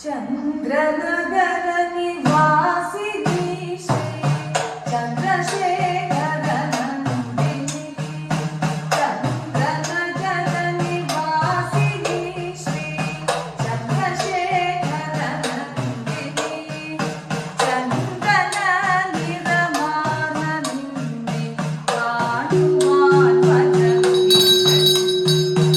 चंद्रनगर निवासिनी श्री चंद्रशेखर नंदिनी चंद्रनगर निवासिनी श्री चंद्रशेखर नंदिनी चंद्रन निरमानंदिनी काणुवान भजमी चंद्रन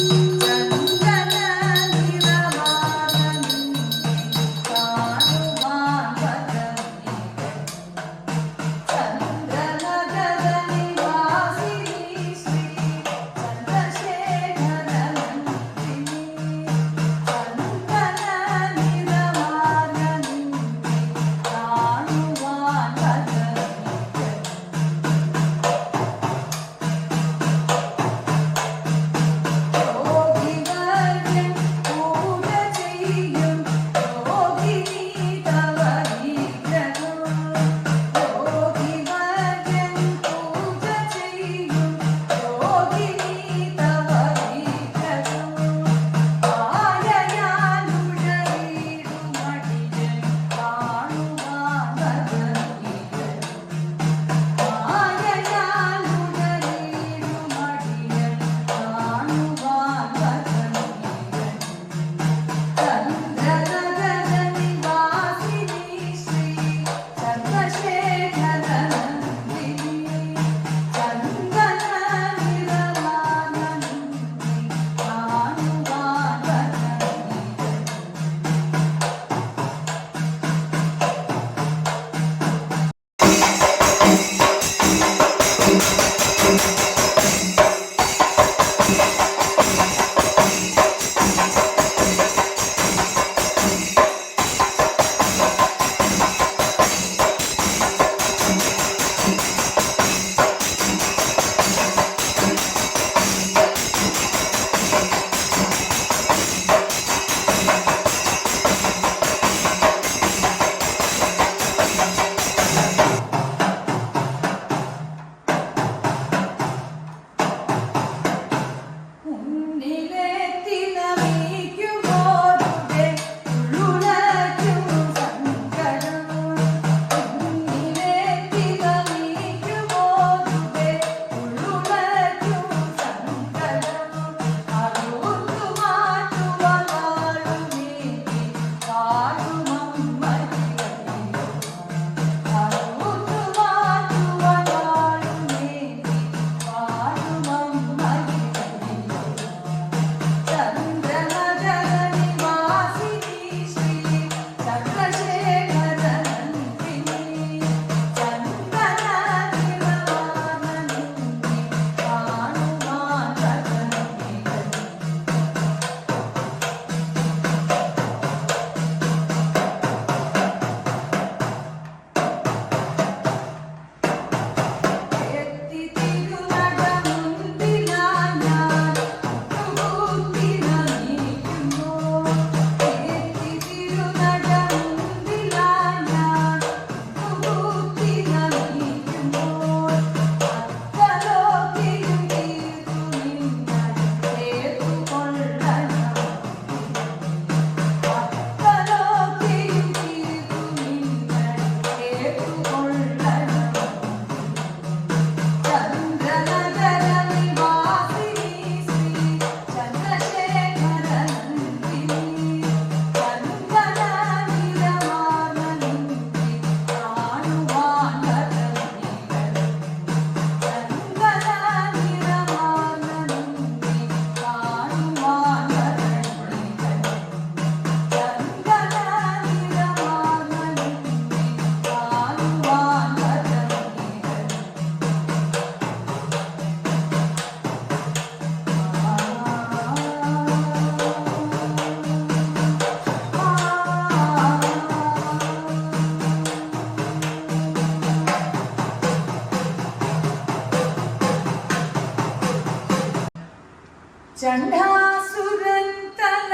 ചണ്ഡാസുരൻ തല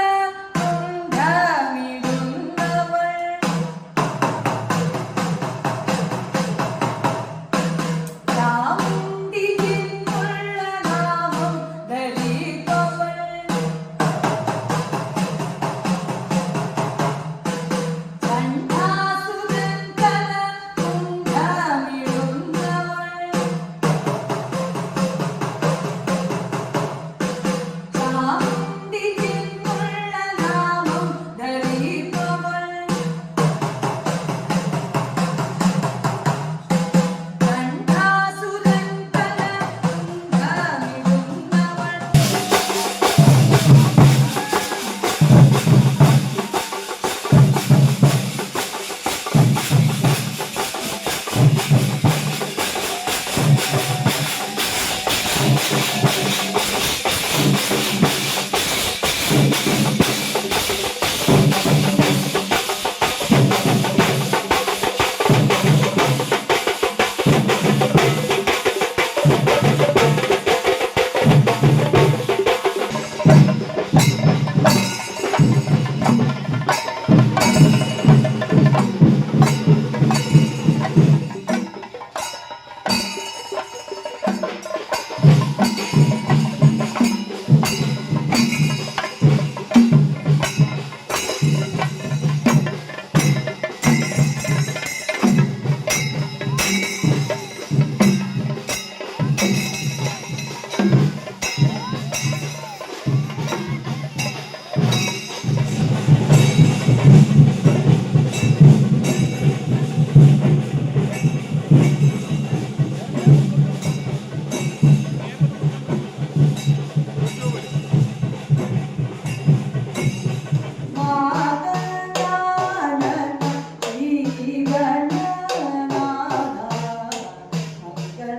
കൊണ്ടമിടുന്നവൾ ചാമുണ്ടി എന്നുള്ള നാമം ധരിപ്പവൾ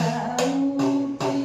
ಮಂಗಳಮೂರ್ತಿ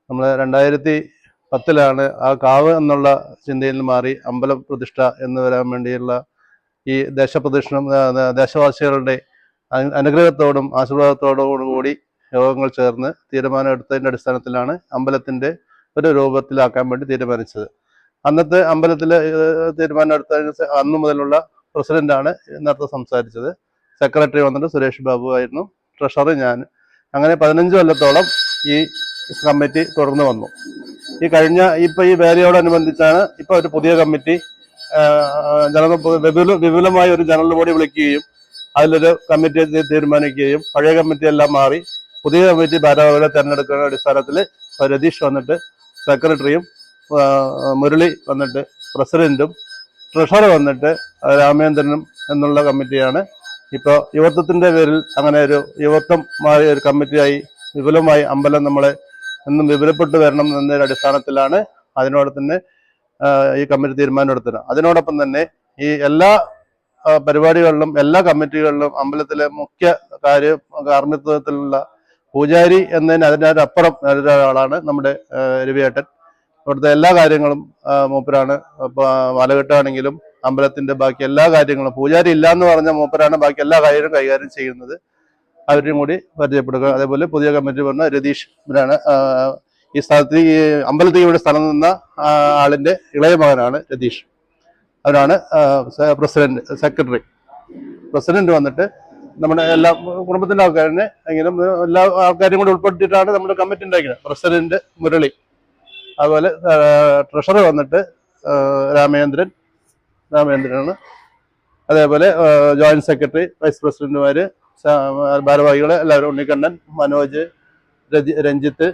നമ്മൾ 2010 ആ കാവ് എന്നുള്ള ചിന്തയിൽ നിന്ന് മാറി അമ്പലം പ്രതിഷ്ഠ എന്ന് വരാൻ വേണ്ടിയുള്ള ഈ ദേശപ്രദക്ഷിണം ദേശവാസികളുടെ അനുഗ്രഹത്തോടും ആശീർവാദത്തോടും കൂടി യോഗങ്ങൾ ചേർന്ന് തീരുമാനമെടുത്തതിൻ്റെ അടിസ്ഥാനത്തിലാണ് അമ്പലത്തിൻ്റെ ഒരു രൂപത്തിലാക്കാൻ വേണ്ടി തീരുമാനിച്ചത്. അന്നത്തെ അമ്പലത്തിൽ തീരുമാനം എടുത്തതിന് അന്നു മുതലുള്ള പ്രസിഡന്റാണ് നേരത്തെ സംസാരിച്ചത്. സെക്രട്ടറി വന്നിട്ട് സുരേഷ് ബാബു ആയിരുന്നു, ട്രഷറർ ഞാൻ. അങ്ങനെ 15 കൊല്ലത്തോളം ഈ കമ്മിറ്റി തുടർന്ന് വന്നു. ഈ വേലയോടനുബന്ധിച്ചാണ് ഇപ്പൊ ഒരു പുതിയ കമ്മിറ്റി വിപുലമായ ഒരു ജനറൽ ബോഡി വിളിക്കുകയും അതിലൊരു കമ്മിറ്റി തീരുമാനിക്കുകയും പഴയ കമ്മിറ്റി എല്ലാം മാറി പുതിയ കമ്മിറ്റി ഭാരവാഹികളെ തെരഞ്ഞെടുക്കുന്ന അടിസ്ഥാനത്തിൽ രതീഷ് വന്നിട്ട് സെക്രട്ടറിയും, മുരളി വന്നിട്ട് പ്രസിഡന്റും, ട്രഷറർ വന്നിട്ട് രാമേന്ദ്രനും എന്നുള്ള കമ്മിറ്റിയാണ്. ഇപ്പോൾ യുവത്വത്തിന്റെ പേരിൽ അങ്ങനെ ഒരു യുവത്വമായ ഒരു കമ്മിറ്റിയായി വിപുലമായി അമ്പലം നമ്മളെ എന്നും വിപുലപ്പെട്ടു വരണം എന്നൊരു അടിസ്ഥാനത്തിലാണ് അതിനോട് തന്നെ ഈ കമ്മിറ്റി തീരുമാനം എടുത്തത്. അതിനോടൊപ്പം തന്നെ ഈ എല്ലാ പരിപാടികളിലും എല്ലാ കമ്മിറ്റികളിലും അമ്പലത്തിലെ മുഖ്യ കാർമ്മിത്വത്തിലുള്ള പൂജാരി അതിനപ്പുറം ഒരാളാണ് നമ്മുടെ രവിയേട്ടൻ. ഇവിടുത്തെ എല്ലാ കാര്യങ്ങളും മൂപ്പരാണ്. മലകെട്ടാണെങ്കിലും അമ്പലത്തിന്റെ ബാക്കി എല്ലാ കാര്യങ്ങളും പൂജാരി ഇല്ല എന്ന് പറഞ്ഞ മൂപ്പരാണ് ബാക്കി എല്ലാ കാര്യങ്ങളും കൈകാര്യം ചെയ്യുന്നത്. അവരും കൂടി പരിചയപ്പെടുക. അതേപോലെ പുതിയ കമ്മിറ്റി പറഞ്ഞ രതീഷ് ഇവരാണ്. ഈ സ്ഥലത്ത് ഈ അമ്പലത്തിൽ ഇവിടെ സ്ഥലം നിന്ന ആളിന്റെ ഇളയ മകനാണ് രതീഷ്. അവരാണ് സെക്രട്ടറി. പ്രസിഡന്റ് വന്നിട്ട് നമ്മുടെ എല്ലാ കുടുംബത്തിന്റെ ആൾക്കാരിനെ എങ്കിലും എല്ലാ ആൾക്കാരും കൂടി ഉൾപ്പെടുത്തിയിട്ടാണ് നമ്മുടെ കമ്മിറ്റി ഉണ്ടാക്കിയത്. പ്രസിഡന്റ് മുരളി, അതുപോലെ ട്രഷറർ വന്നിട്ട് രാമേന്ദ്രനാണ്. അതേപോലെ ജോയിന്റ് സെക്രട്ടറി, വൈസ് പ്രസിഡന്റുമാര്, ഭാരവാഹികള് എല്ലാവരും, ഉണ്ണിക്കണ്ണൻ, മനോജ്, രഞ്ജിത്ത്,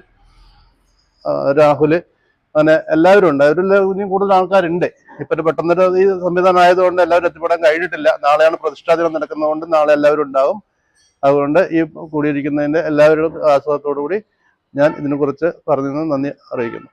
രാഹുല്, അങ്ങനെ എല്ലാവരും ഉണ്ട്. അവരെല്ലാം ഇനിയും കൂടുതൽ ആൾക്കാരുണ്ട്. ഇപ്പൊ പെട്ടെന്നൊരു ഈ സംവിധാനം ആയതുകൊണ്ട് എല്ലാവരും എത്തിപ്പെടാൻ കഴിഞ്ഞിട്ടില്ല. നാളെയാണ് പ്രതിഷ്ഠാദിനം നടക്കുന്നതുകൊണ്ട് നാളെ എല്ലാവരും ഉണ്ടാവും. അതുകൊണ്ട് ഈ കൂടിയിരിക്കുന്നതിന്റെ എല്ലാവരും ആസ്വാദത്തോടു കൂടി ഞാൻ ഇതിനെക്കുറിച്ച് പറഞ്ഞു നന്ദി അറിയിക്കുന്നു.